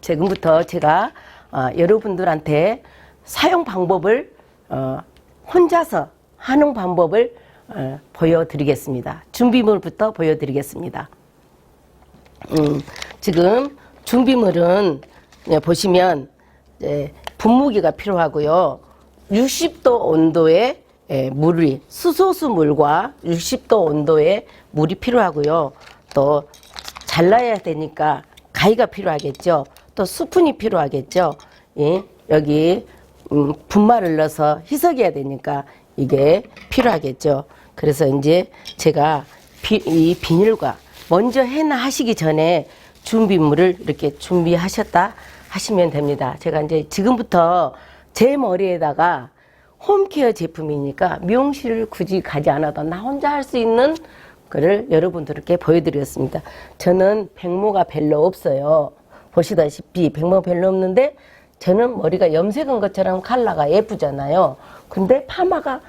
지금부터 제가 여러분들한테 사용 방법을 혼자서 하는 방법을 보여드리겠습니다. 준비물부터 보여드리겠습니다. 지금 준비물은 보시면 분무기가 필요하고요. 60도 온도의 물이, 수소수 물과 60도 온도의 물이 필요하고요. 또 잘라야 되니까 가위가 필요하겠죠. 또 스푼이 필요하겠죠. 예, 여기 분말을 넣어서 희석해야 되니까 이게 필요하겠죠. 그래서 이제 제가 이 비닐과 먼저 해나 하시기 전에 준비물을 이렇게 준비하셨다 하시면 됩니다. 제가 이제 지금부터 제 머리에다가 홈케어 제품이니까 미용실을 굳이 가지 않아도 나 혼자 할 수 있는 거를 여러분들께 보여드리겠습니다. 저는 백모가 별로 없어요. 보시다시피 백모 별로 없는데 저는 머리가 염색한 것처럼 컬러가 예쁘잖아요. 근데 파마가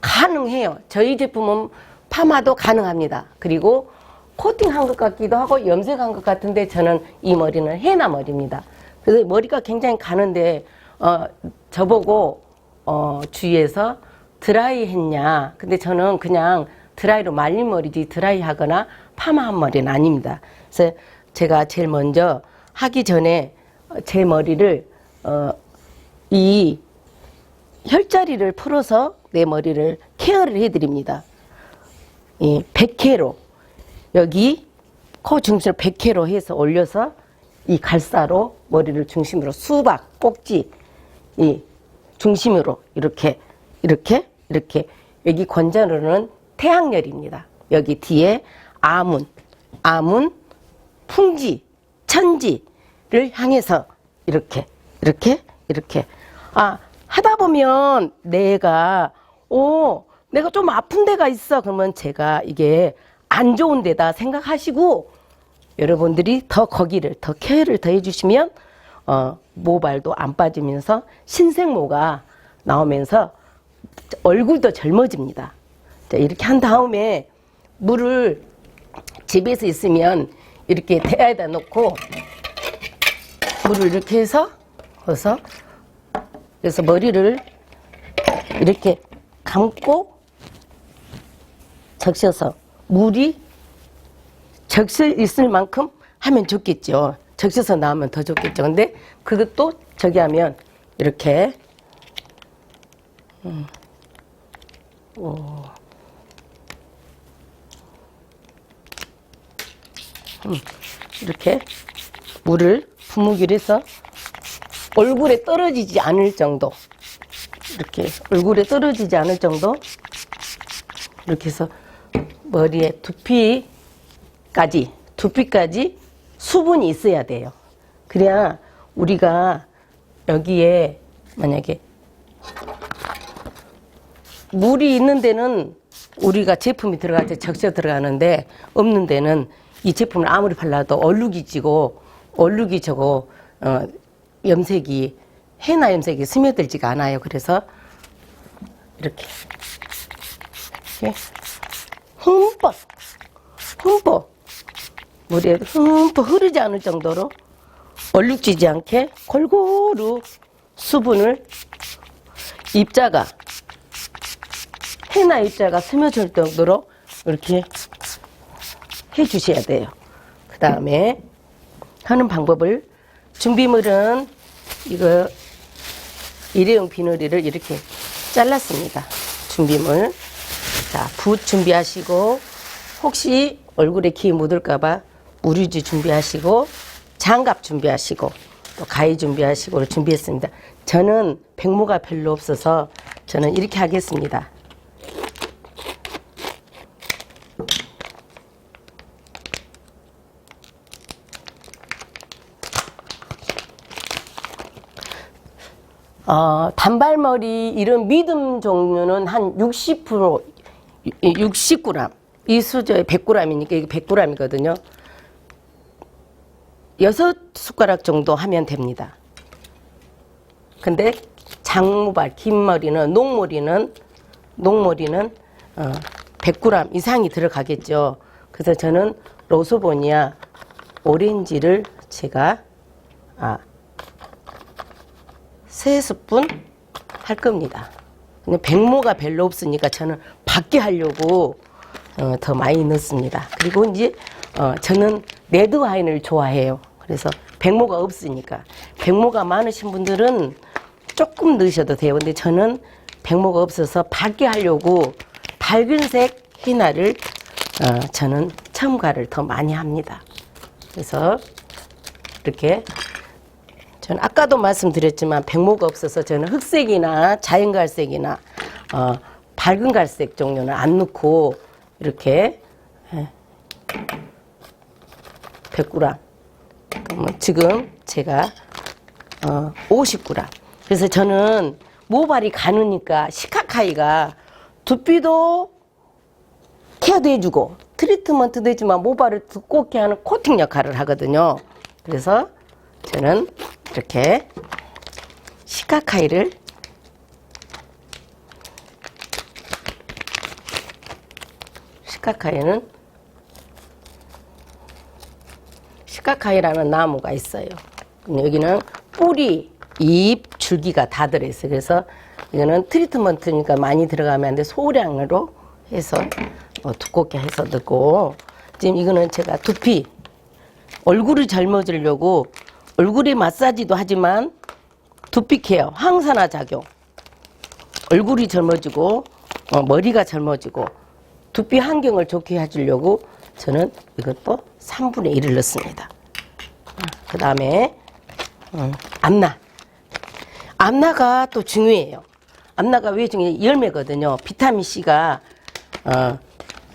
가능해요. 저희 제품은 파마도 가능합니다. 그리고 코팅한 것 같기도 하고 염색한 것 같은데 저는 이 머리는 헤나 머리입니다. 그래서 머리가 굉장히 가는데 저보고 주위에서 드라이 했냐. 근데 저는 그냥 드라이로 말린 머리지 드라이 하거나 파마한 머리는 아닙니다. 그래서 제가 제일 먼저 하기 전에 제 머리를 이 혈자리를 풀어서 내 머리를 케어를 해드립니다. 이 100회로 여기 코 중심으로 100회로 해서 올려서 이 갈사로 머리를 중심으로 수박, 꼭지 이 중심으로 이렇게 여기 권전으로는 태양열입니다. 여기 뒤에 아문, 풍지, 천지를 향해서 이렇게 하다 보면 내가 좀 아픈 데가 있어. 그러면 제가 이게 안 좋은 데다 생각하시고 여러분들이 거기를 더 케어를 더 해주시면 모발도 안 빠지면서 신생모가 나오면서 얼굴도 젊어집니다. 자, 이렇게 한 다음에 물을 집에서 있으면 이렇게 대야에다 놓고 물을 이렇게 해서 그래서 머리를 이렇게 감고 적셔서 물이 적셔 있을 만큼 하면 좋겠죠. 적셔서 나오면 더 좋겠죠. 근데 그것도 저기 하면 이렇게 이렇게 물을 분무기를 해서 얼굴에 떨어지지 않을 정도, 이렇게 얼굴에 떨어지지 않을 정도 이렇게 해서 머리에 두피까지 수분이 있어야 돼요. 그래야 우리가 여기에 만약에 물이 있는 데는 우리가 제품이 들어갈 때 적셔 들어가는데 없는 데는 이 제품을 아무리 발라도 얼룩이 저거 염색이 헤나 염색이 스며들지가 않아요. 그래서 이렇게 흠뻑 머리에 흠뻑 흐르지 않을 정도로 얼룩지지 않게 골고루 수분을 헤나 입자가 스며들 정도로 이렇게 해주셔야 돼요. 그 다음에 하는 방법을 준비물은 이거 일회용 비누리를 이렇게 잘랐습니다. 준비물. 자, 붓 준비하시고 혹시 얼굴에 기 묻을까봐 물유지 준비하시고 장갑 준비하시고 또 가위 준비하시고 준비했습니다. 저는 백모가 별로 없어서 저는 이렇게 하겠습니다. 단발머리 이런 미듬 종류는 한 60%, 60g. 이 수저에 100g이니까 이게 100g이거든요. 6숟가락 정도 하면 됩니다. 근데 장모발, 긴 머리는, 녹머리는 100g 이상이 들어가겠죠. 그래서 저는 로스보니아 오렌지를 제가 3스푼 할 겁니다. 근데 백모가 별로 없으니까 저는 밖에 하려고 더 많이 넣습니다. 그리고 이제 저는 레드 와인을 좋아해요. 그래서 백모가 없으니까. 백모가 많으신 분들은 조금 넣으셔도 돼요. 근데 저는 백모가 없어서 밝게 하려고 밝은색 흰알을 저는 첨가를 더 많이 합니다. 그래서 이렇게 저는 아까도 말씀드렸지만 백모가 없어서 저는 흑색이나 자연갈색이나 밝은 갈색 종류는 안 넣고 이렇게 100g 지금 제가 50g. 그래서 저는 모발이 가느니까 시카카이가 두피도 케어도 해주고 트리트먼트도 해주지만 모발을 두껍게 하는 코팅 역할을 하거든요. 그래서 저는 이렇게 시카카이를 시카카이라는 나무가 있어요. 여기는 뿌리, 잎, 줄기가 다 들어있어요. 그래서 이거는 트리트먼트니까 많이 들어가면 안 돼. 소량으로 해서 두껍게 해서 넣고, 지금 이거는 제가 두피, 얼굴이 젊어지려고 얼굴이 마사지도 하지만 두피 케어, 항산화 작용, 얼굴이 젊어지고 머리가 젊어지고 두피 환경을 좋게 해주려고 저는 이것도 3분의 1을 넣습니다. 그 다음에 암나가 또 중요해요. 암나가 왜 중요해요? 열매거든요. 비타민C가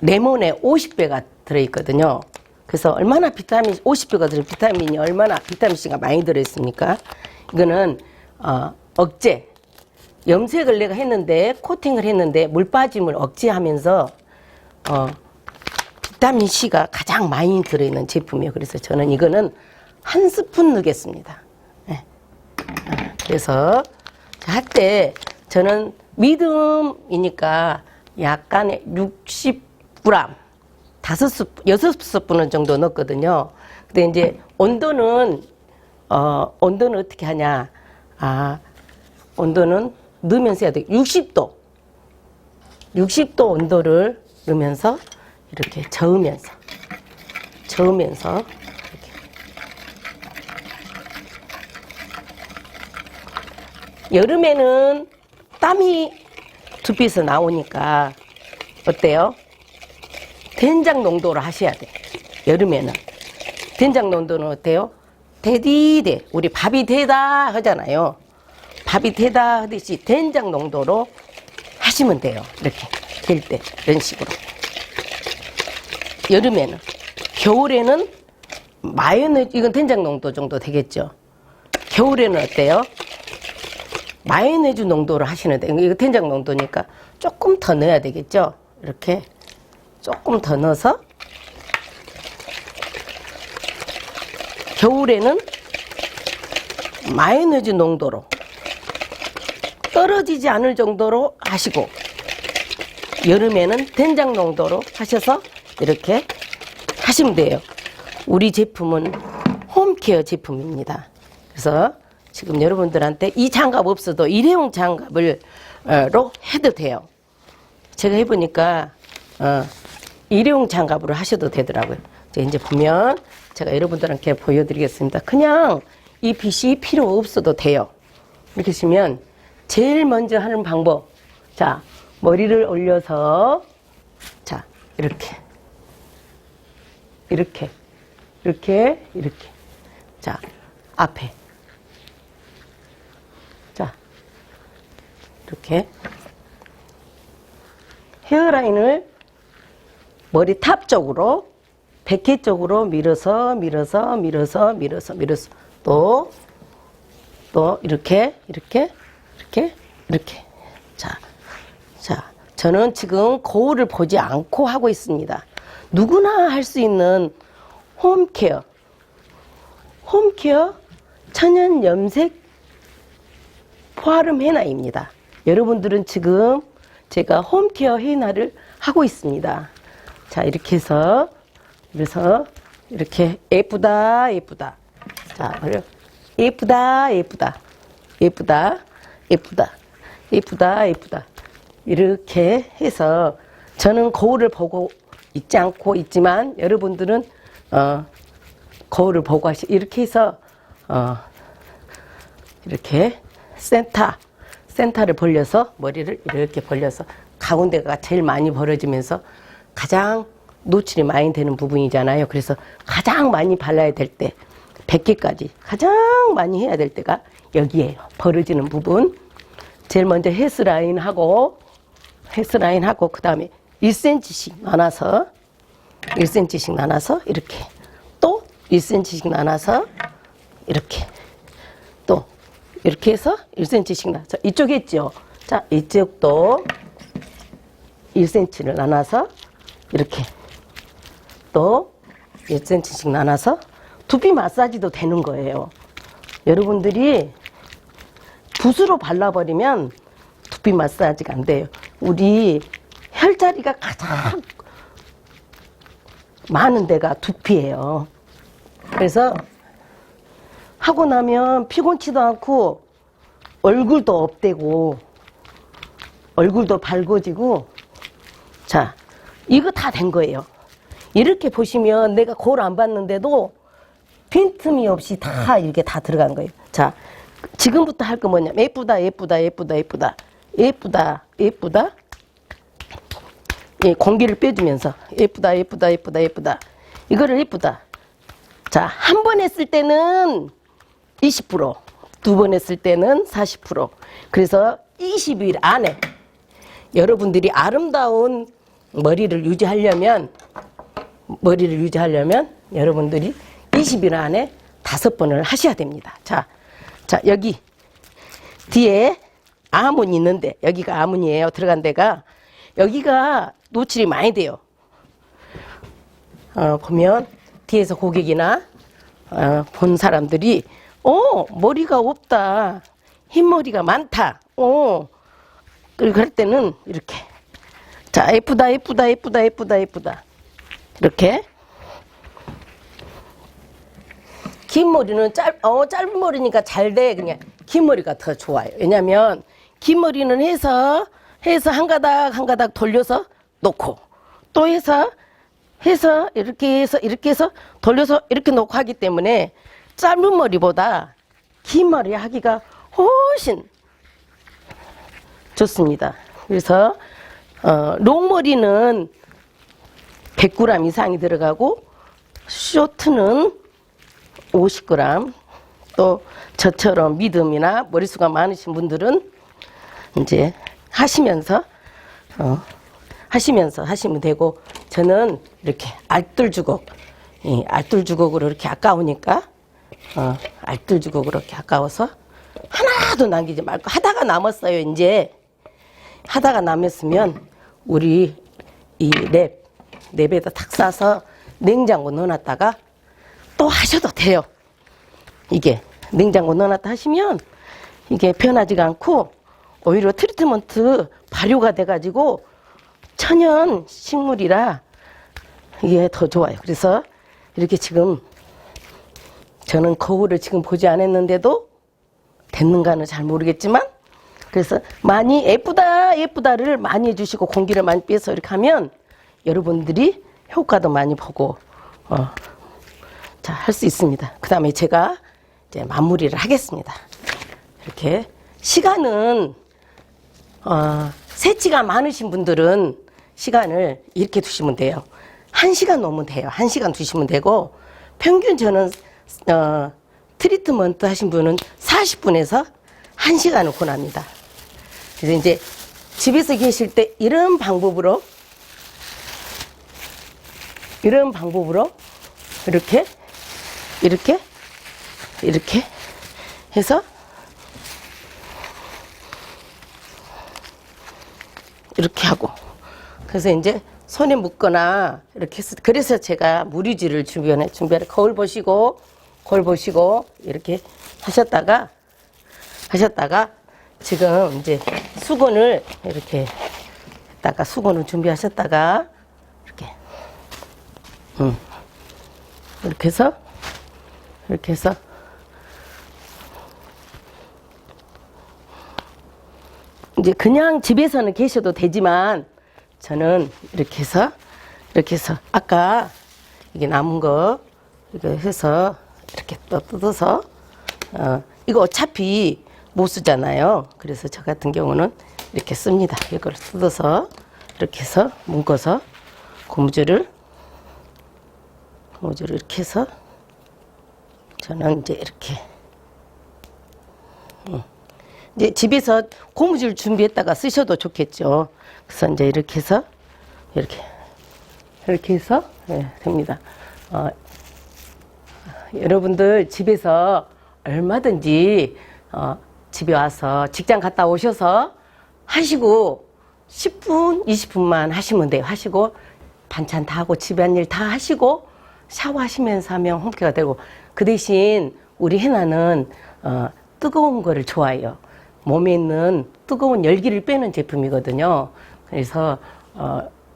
레몬에 50배가 들어있거든요. 그래서 얼마나 50배가 비타민이 얼마나 비타민C가 많이 들어있습니까? 이거는 억제, 염색을 내가 했는데 코팅을 했는데 물 빠짐을 억제하면서 비타민C가 가장 많이 들어있는 제품이에요. 그래서 저는 이거는 1스푼 넣겠습니다. 네. 그래서 할 때 저는 미듬이니까 약간의 60g 6스푼 정도 넣었거든요. 근데 이제 온도는 어떻게 하냐. 온도는 넣으면서 해야 돼. 60도 온도를 넣으면서 이렇게 저으면서 이렇게. 여름에는 땀이 두피에서 나오니까 어때요? 된장 농도로 하셔야 돼. 여름에는 된장 농도는 어때요? 대디대, 우리 밥이 되다 하잖아요. 밥이 되다 하듯이 된장 농도로 하시면 돼요. 이렇게 될 때 이런 식으로. 여름에는. 겨울에는 마요네즈, 이건 된장 농도 정도 되겠죠. 겨울에는 어때요? 마요네즈 농도로 하시는 데, 이거 된장 농도니까 조금 더 넣어야 되겠죠. 이렇게 조금 더 넣어서 겨울에는 마요네즈 농도로 떨어지지 않을 정도로 하시고, 여름에는 된장 농도로 하셔서 이렇게 하시면 돼요. 우리 제품은 홈케어 제품입니다. 그래서 지금 여러분들한테 이 장갑 없어도 일회용 장갑을 로 해도 돼요. 제가 해보니까 일회용 장갑으로 하셔도 되더라고요. 이제 보면 제가 여러분들한테 보여드리겠습니다. 그냥 이 빗이 필요 없어도 돼요. 이렇게 하시면 제일 먼저 하는 방법. 자, 머리를 올려서 자, 이렇게 자, 앞에 자, 이렇게 헤어라인을 머리 탑 쪽으로 백회 쪽으로 밀어서 또 이렇게 자, 저는 지금 거울을 보지 않고 하고 있습니다. 누구나 할 수 있는 홈케어 천연 염색 포화름 헤나입니다. 여러분들은 지금 제가 홈케어 헤나를 하고 있습니다. 자, 이렇게 해서 그래서 이렇게 예쁘다 자, 예쁘다, 예쁘다, 예쁘다, 예쁘다, 예쁘다, 예쁘다. 이렇게 해서 저는 거울을 보고 있지 않고 있지만 여러분들은 거울을 보고 이렇게 해서 이렇게 센터를 벌려서 머리를 이렇게 벌려서 가운데가 제일 많이 벌어지면서 가장 노출이 많이 되는 부분이잖아요. 그래서 가장 많이 발라야 될 때 100개까지 가장 많이 해야 될 때가 여기에요. 벌어지는 부분. 제일 먼저 헤스라인하고 그 다음에 1cm씩 나눠서 1cm씩 나눠서 이렇게 또 1cm씩 나눠서 이렇게 또 이렇게 해서 1cm씩 나눠서 이쪽에 있죠. 자, 이쪽도 1cm를 나눠서 이렇게 또 1cm씩 나눠서 두피 마사지도 되는 거예요. 여러분들이 붓으로 발라버리면 두피 마사지가 안 돼요. 우리 혈자리가 가장 많은 데가 두피예요. 그래서 하고 나면 피곤치도 않고 얼굴도 업되고 얼굴도 밝아지고 자, 이거 다 된 거예요. 이렇게 보시면 내가 거울 안 봤는데도 빈틈이 없이 다 이렇게 다 들어간 거예요. 자, 지금부터 할 거 뭐냐면 예쁘다, 예쁘다, 예쁘다, 예쁘다, 예쁘다, 예쁘다. 예, 공기를 빼주면서 예쁘다, 예쁘다, 예쁘다, 예쁘다. 이거를 예쁘다. 자, 한 번 했을 때는 20%, 두 번 했을 때는 40%. 그래서 20일 안에 여러분들이 아름다운 머리를 유지하려면 여러분들이 20일 안에 5번을 하셔야 됩니다. 자, 여기 뒤에 아문이 있는데 여기가 아문이에요. 들어간 데가 여기가 노출이 많이 돼요. 보면 뒤에서 고객이나 본 사람들이 머리가 없다, 흰머리가 많다, 그리고 할 때는 이렇게 자, 예쁘다, 예쁘다, 예쁘다, 예쁘다, 예쁘다. 이렇게. 긴 머리는 짧은 머리니까 잘 돼. 그냥 긴 머리가 더 좋아요. 왜냐면 긴 머리는 해서 한 가닥 돌려서 놓고 또 해서 이렇게 해서 돌려서 이렇게 놓고 하기 때문에 짧은 머리보다 긴 머리 하기가 훨씬 좋습니다. 그래서 롱머리는 100g 이상이 들어가고 쇼트는 50g. 또 저처럼 미듬이나 머리수가 많으신 분들은 이제 하시면서 하시면 되고, 저는 이렇게 알뜰주걱, 알뜰주걱으로 이렇게 아까우니까 알뜰주걱으로 이렇게 아까워서 하나도 남기지 말고, 하다가 남았어요. 이제 하다가 남았으면 우리 이 랩에다 탁 싸서 냉장고 넣어놨다가 또 하셔도 돼요. 이게 냉장고 넣어놨다 하시면 이게 변하지가 않고 오히려 트리트먼트 발효가 돼가지고 천연 식물이라 이게 더 좋아요. 그래서 이렇게 지금 저는 거울을 지금 보지 않았는데도 됐는가는 잘 모르겠지만, 그래서 많이 예쁘다를 많이 해주시고 공기를 많이 빼서 이렇게 하면 여러분들이 효과도 많이 보고 자, 할 수 있습니다. 그 다음에 제가 이제 마무리를 하겠습니다. 이렇게 시간은 새치가 많으신 분들은 시간을 이렇게 두시면 돼요. 1시간 놓으면 돼요. 1시간 두시면 되고, 평균 저는 트리트먼트 하신 분은 40분에서 1시간을 권합니다. 그래서 이제 집에서 계실 때 이런 방법으로 이렇게 해서 이렇게 하고, 그래서 이제 손에 묻거나 이렇게 해서, 그래서 제가 무리지를 주변에 준비하는, 거울 보시고 이렇게 하셨다가 지금 이제 수건을 이렇게 했다가 수건을 준비하셨다가 이렇게 해서 이제 그냥 집에서는 계셔도 되지만 저는 이렇게 해서 아까 이게 남은 거 이렇게 해서 이렇게 또 뜯어서 이거 어차피 못 쓰잖아요. 그래서 저 같은 경우는 이렇게 씁니다. 이걸 뜯어서 이렇게 해서 묶어서 고무줄을 이렇게 해서 저는 이제 이렇게 이제 집에서 고무줄 준비했다가 쓰셔도 좋겠죠. 그래서 이제 이렇게 해서 이렇게 해서 됩니다. 여러분들 집에서 얼마든지 집에 와서 직장 갔다 오셔서 하시고 10분, 20분만 하시면 돼요. 하시고 반찬 다 하고 집안일 다 하시고 샤워하시면서 하면 홈케어가 되고, 그 대신 우리 해나는 뜨거운 거를 좋아해요. 몸에 있는 뜨거운 열기를 빼는 제품이거든요. 그래서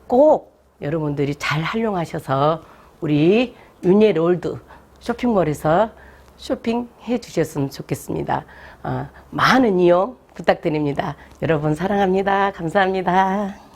꼭 여러분들이 잘 활용하셔서 우리 윤예롤드 쇼핑몰에서 쇼핑해 주셨으면 좋겠습니다. 많은 이용 부탁드립니다. 여러분 사랑합니다. 감사합니다.